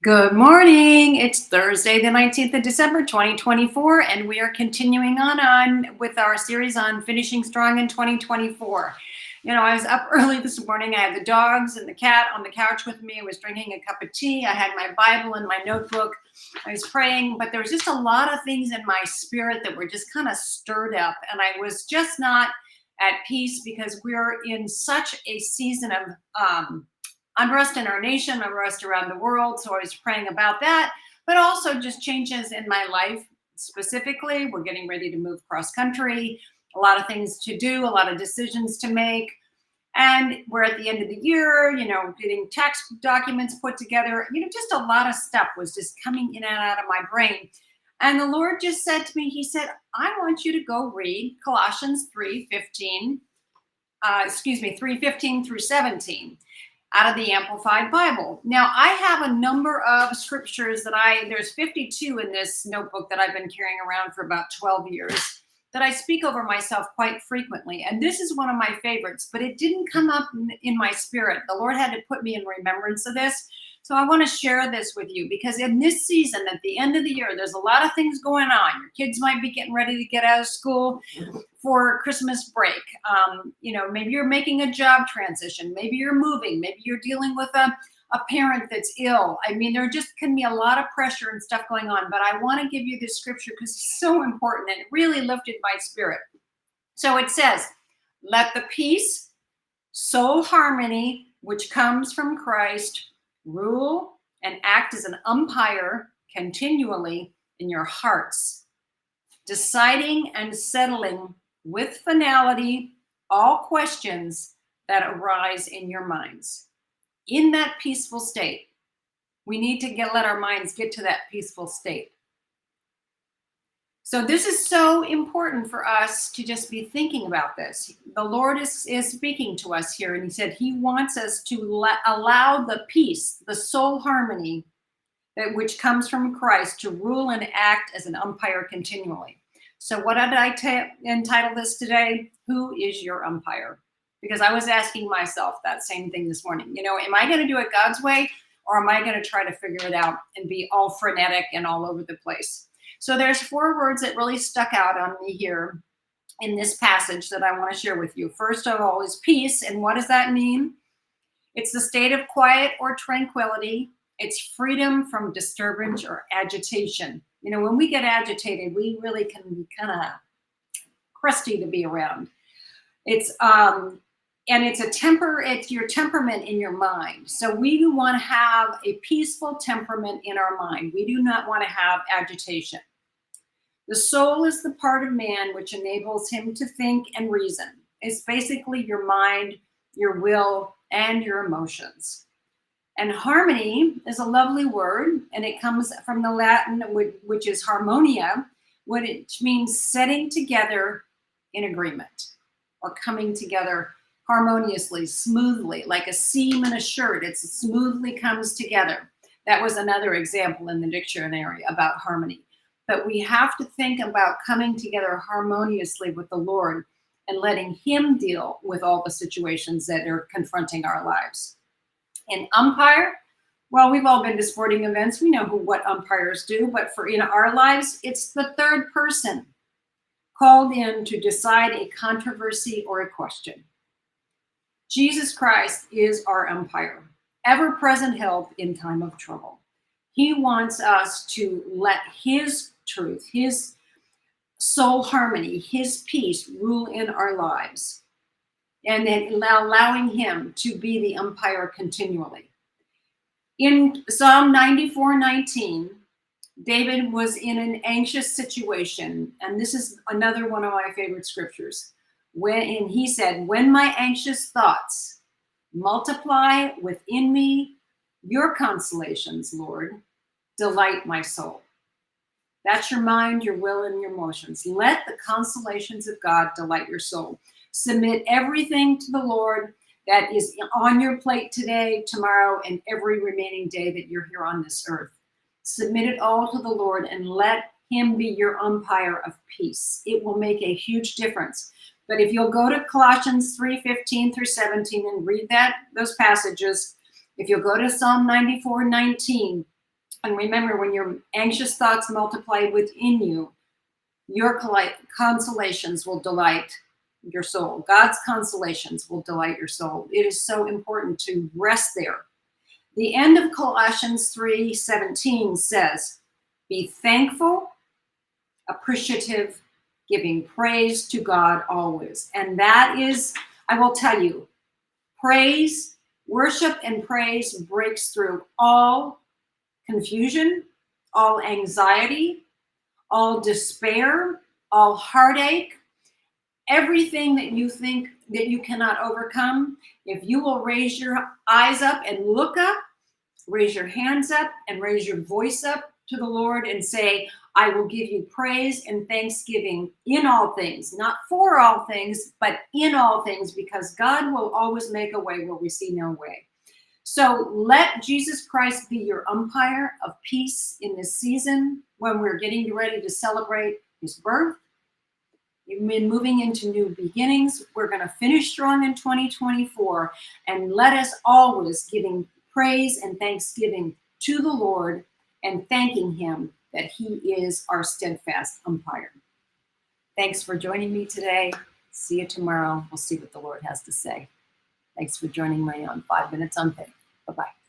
Good morning. It's Thursday, the 19th of December, 2024, and we are continuing on with our series on finishing strong in 2024. I was up early this morning. I had the dogs and the cat on the couch with me. I was drinking a cup of tea. I had my Bible and my notebook. I was praying, but there was just a lot of things in my spirit that were just kind of stirred up, and I was just not at peace because we're in such a season of unrest in our nation, unrest around the world. So I was praying about that, but also just changes in my life. Specifically, we're getting ready to move cross country, a lot of things to do, a lot of decisions to make. And we're at the end of the year, getting tax documents put together, just a lot of stuff was just coming in and out of my brain. And the Lord just said to me, He said, I want you to go read Colossians 3:15 through 17 out of the Amplified Bible. Now, I have a number of scriptures there's 52 in this notebook that I've been carrying around for about 12 years that I speak over myself quite frequently. And this is one of my favorites, but it didn't come up in my spirit. The Lord had to put me in remembrance of this. So I want to share this with you because in this season, at the end of the year, there's a lot of things going on. Your kids might be getting ready to get out of school for Christmas break. Maybe you're making a job transition. Maybe you're moving. Maybe you're dealing with a parent that's ill. I mean, there just can be a lot of pressure and stuff going on, but I want to give you this scripture because it's so important and it really lifted my spirit. So it says, let the peace, soul harmony, which comes from Christ, rule and act as an umpire continually in your hearts, deciding and settling with finality all questions that arise in your minds. In that peaceful state, we need to let our minds get to that peaceful state. So this is so important for us to just be thinking about this. The Lord is speaking to us here, and He said He wants us to allow the peace, the soul harmony, which comes from Christ, to rule and act as an umpire continually. So what did I entitle this today? Who is your umpire? Because I was asking myself that same thing this morning. Am I going to do it God's way, or am I going to try to figure it out and be all frenetic and all over the place? So there's 4 words that really stuck out on me here in this passage that I want to share with you. First of all is peace. And what does that mean? It's the state of quiet or tranquility. It's freedom from disturbance or agitation. When we get agitated, we really can be kind of crusty to be around. It's your temperament in your mind. So we do want to have a peaceful temperament in our mind. We do not want to have agitation. The soul is the part of man which enables him to think and reason. It's basically your mind, your will, and your emotions. And harmony is a lovely word, and it comes from the Latin, which is harmonia, which means setting together in agreement or coming together harmoniously, smoothly, like a seam in a shirt. It smoothly comes together. That was another example in the dictionary about harmony. But we have to think about coming together harmoniously with the Lord and letting Him deal with all the situations that are confronting our lives. And umpire, well, we've all been to sporting events. We know what umpires do, but for in our lives, it's the third person called in to decide a controversy or a question. Jesus Christ is our umpire, ever-present help in time of trouble. He wants us to let His truth, His soul harmony, His peace rule in our lives, and then allowing Him to be the umpire continually. In Psalm 94:19, David was in an anxious situation, and this is another one of my favorite scriptures. And he said, when my anxious thoughts multiply within me, your consolations, Lord, delight my soul. That's your mind, your will, and your emotions. Let the consolations of God delight your soul. Submit everything to the Lord that is on your plate today, tomorrow, and every remaining day that you're here on this earth. Submit it all to the Lord and let Him be your umpire of peace. It will make a huge difference. But if you'll go to Colossians 3:15 through 17 and read those passages, if you'll go to Psalm 94:19, And remember, when your anxious thoughts multiply within you, your consolations will delight your soul. God's consolations will delight your soul. It is so important to rest there. The end of Colossians 3:17 says, be thankful, appreciative, giving praise to God always. And that is, I will tell you, praise, worship and praise breaks through all confusion, all anxiety, all despair, all heartache, everything that you think that you cannot overcome. If you will raise your eyes up and look up, raise your hands up and raise your voice up to the Lord and say, I will give you praise and thanksgiving in all things, not for all things, but in all things, because God will always make a way where we see no way. So let Jesus Christ be your umpire of peace in this season when we're getting ready to celebrate his birth. You've been moving into new beginnings. We're going to finish strong in 2024, and let us always giving praise and thanksgiving to the Lord and thanking him that he is our steadfast umpire. Thanks for joining me today. See you tomorrow. We'll see what the Lord has to say. Thanks for joining me on 5 Minutes on Faith. Bye-bye.